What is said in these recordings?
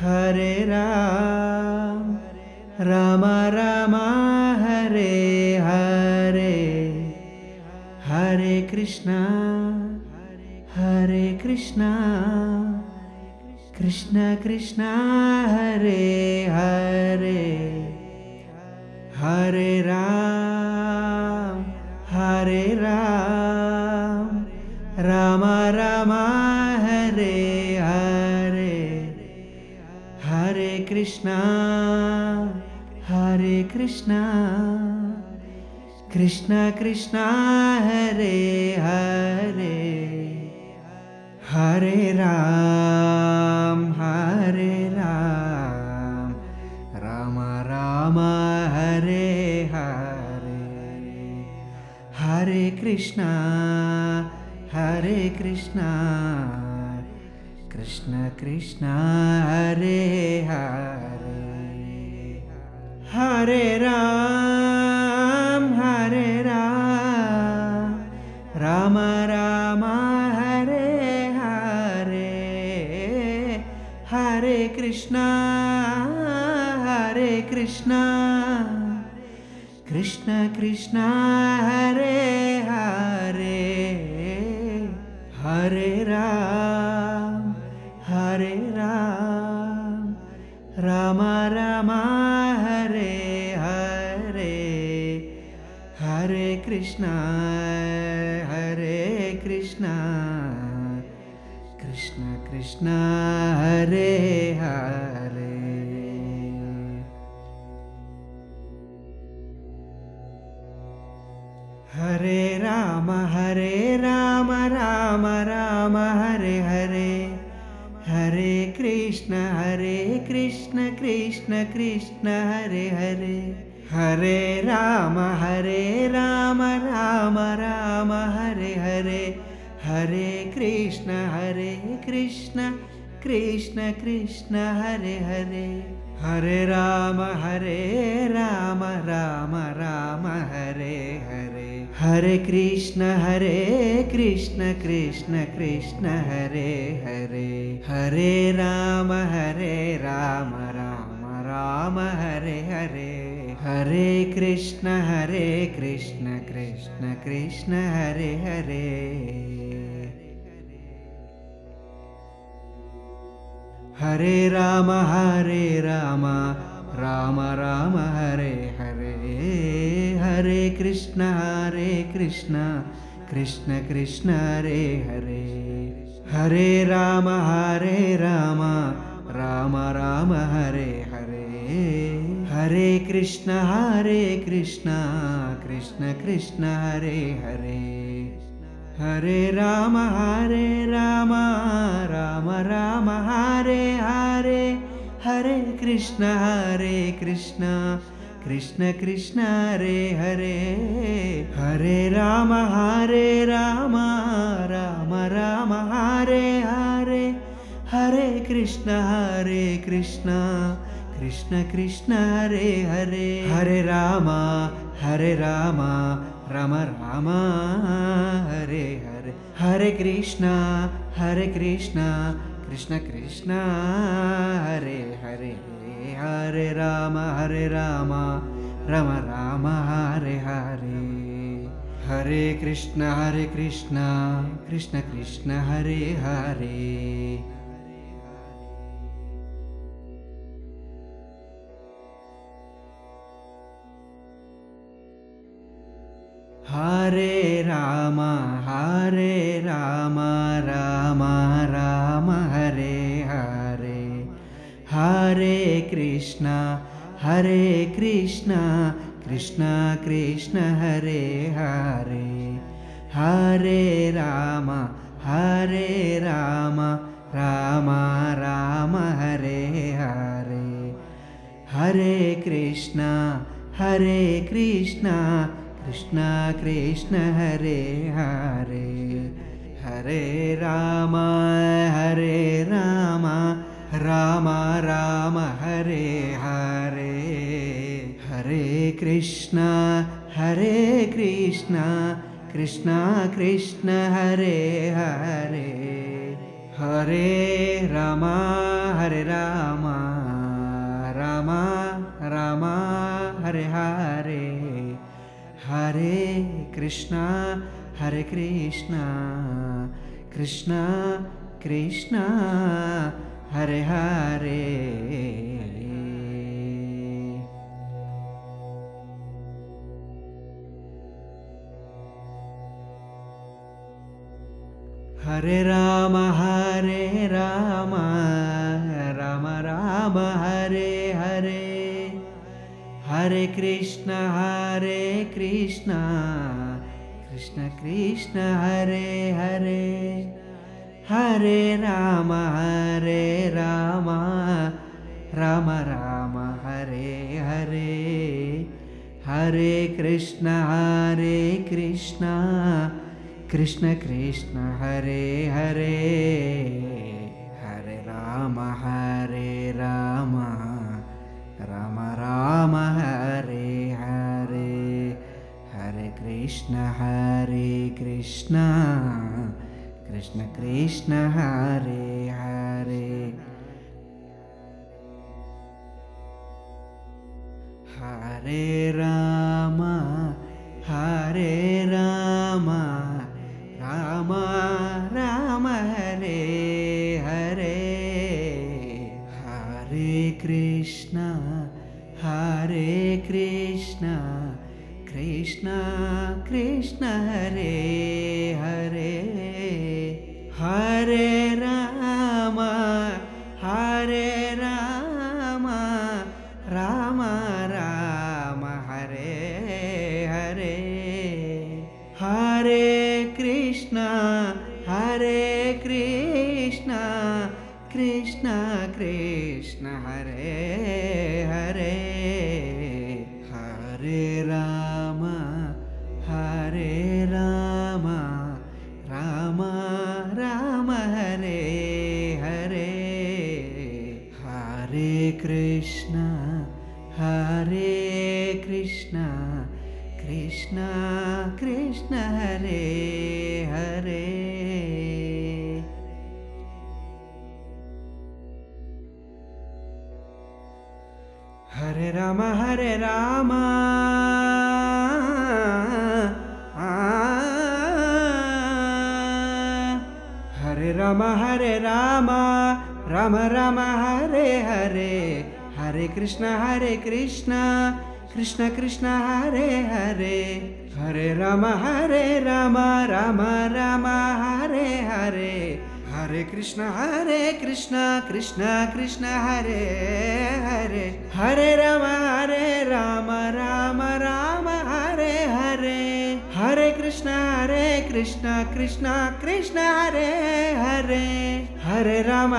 Hare Ram Ram Ram Hare Hare Hare Krishna Krishna Krishna Hare Hare Hare Ram Ram Ram Hare Hare Hare Krishna Krishna Krishna Hare Hare Hare Ram Ram Ram Hare Hare Hare Krishna Krishna Krishna Hare Hare Hare Ram Ram Ram Hare Hare Hare Krishna Krishna Krishna Hare Hare Hare Ram Ram Ram Hare Hare Hare Krishna Krishna Krishna Hare Hare Hare Ram Ram Hare Hare Hare Krishna Krishna Krishna Hare Hare Hare Ram Ram Hare Hare Hare Krishna Krishna Krishna Hare Hare Hare Ram Ram Hare Hare Hare Krishna Krishna Krishna Hare Hare Hare Ram Ram Hare Hare Hare Krishna Krishna Krishna Hare Hare Hare Ram Ram Hare Hare Hare Krishna Krishna Krishna Hare Hare Hare Ram Ram Hare Hare Hare Krishna Krishna Krishna Hare Hare Hare Ram Ram Hare Hare Hare Krishna Krishna Krishna Hare Hare Hare Ram Ram Hare Hare Hare Krishna Krishna Krishna Hare Hare Hare Ram Ram Hare Hare Hare Krishna Krishna Krishna Hare Hare Hare Ram Ram Hare Hare Hare Krishna Krishna Krishna Hare Hare Hare Ram Ram Hare Hare Hare Krishna Krishna Krishna Hare Hare Hare Ram Ram Hare Hare Hare Krishna Krishna Krishna Hare Hare Hare Ram Ram Hare Hare Hare Krishna Krishna Krishna Hare Hare Hare Rama Hare Rama Rama Rama Hare Hare Hare Krishna Krishna Krishna Hare Hare Hare Ram Ram Ram Hare Hare Hare Krishna Krishna Krishna Hare Hare Hare Ram Ram Ram Hare Hare Hare Krishna Krishna Krishna Hare Hare Hare Ram Ram Ram Hare Hare Hare Krishna Krishna Krishna Hare Hare Hare Ram Ram Ram Hare Hare Hare Krishna Krishna Krishna Hare Hare Hare Ram Ram Ram Hare Hare Hare Krishna Krishna Krishna Hare Hare Hare Ram Ram Ram Hare Hare Hare Krishna Krishna Krishna Hare Hare Hare Ram Hare Ram Ram Ram Hare Hare Hare Krishna Krishna Krishna Hare Hare Hare Ram Ram Ram Hare Hare Hare Krishna Krishna Krishna Hare Hare Hare Ram Ram Ram Hare Hare Hare Krishna Krishna Krishna Hare Hare Hare Ram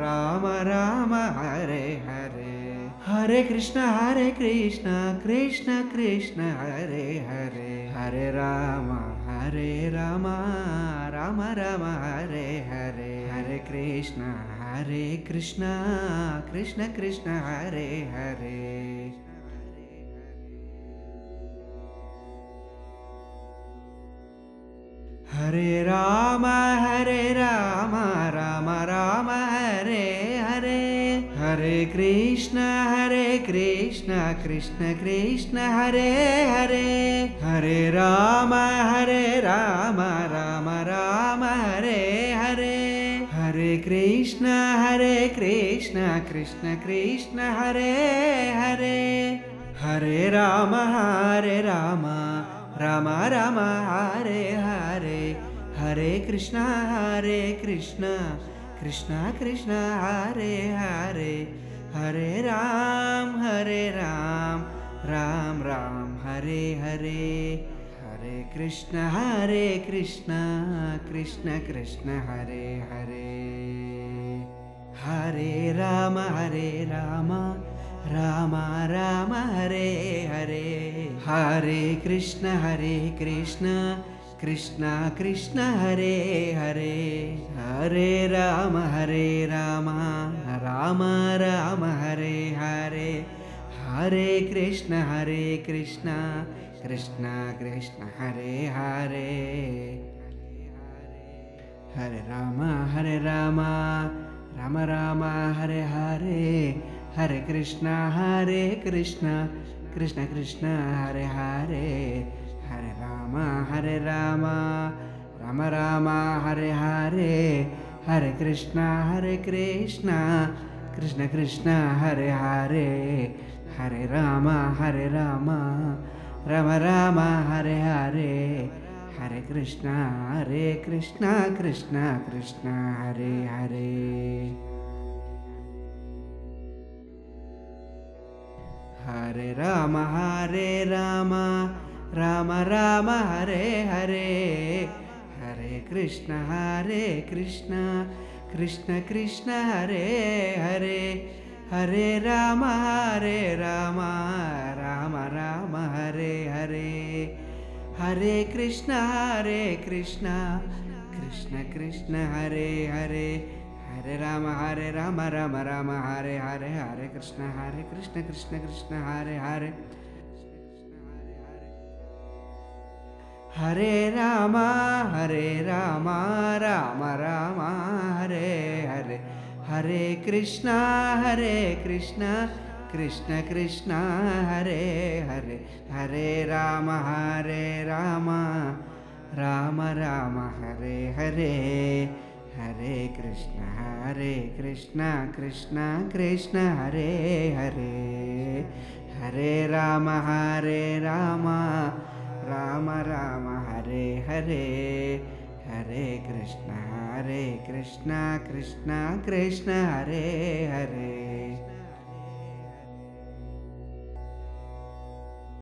Ram Ram Hare Hare Hare Krishna Krishna Krishna Hare Hare Hare Ram Ram Ram Hare Hare Hare Krishna Krishna Krishna Hare Hare Hare Ram Ram Ram Hare Hare Hare Krishna Krishna Krishna Hare Hare Hare Ram Ram Ram Hare Hare Hare Krishna Krishna Krishna Hare Hare Hare Ram Ram Ram Hare Hare Hare Krishna Krishna Krishna Hare Hare Hare Ram Ram Ram Hare Hare Hare Krishna Krishna Krishna Hare Hare Hare Ram Ram Ram Hare Hare Hare Krishna Krishna Krishna Hare Hare Hare Ram Ram Ram Hare Hare Hare Krishna Krishna Krishna Hare Hare Hare Rama, Rama Rama, Hare Hare, Hare Krishna, Krishna Krishna, Hare Hare, Hare Rama, Rama Rama, Hare Hare, Hare Krishna, Krishna Krishna, Hare Hare, Hare Rama, Rama Rama, Hare Hare, Hare Krishna, Krishna Krishna, Hare Hare. Hare Rama, Rama Rama, Hare Hare, Hare Krishna, Krishna Krishna, Hare Hare, Hare Rama, Rama Rama, Hare Hare, Hare Krishna, Krishna Krishna, Hare Hare, Hare Rama, Rama Rama, Hare Hare, Hare Krishna, Krishna Hare Hare, Hare Rama, Rama Rama, Hare Hare, Hare Krishna, Krishna Krishna, Hare Hare, Hare Rama, Rama Rama, Hare Hare, Hare Krishna, Krishna Krishna, Hare Hare, Hare Rama, Rama Rama, Hare Hare, Hare Krishna, Krishna Krishna, Hare Hare.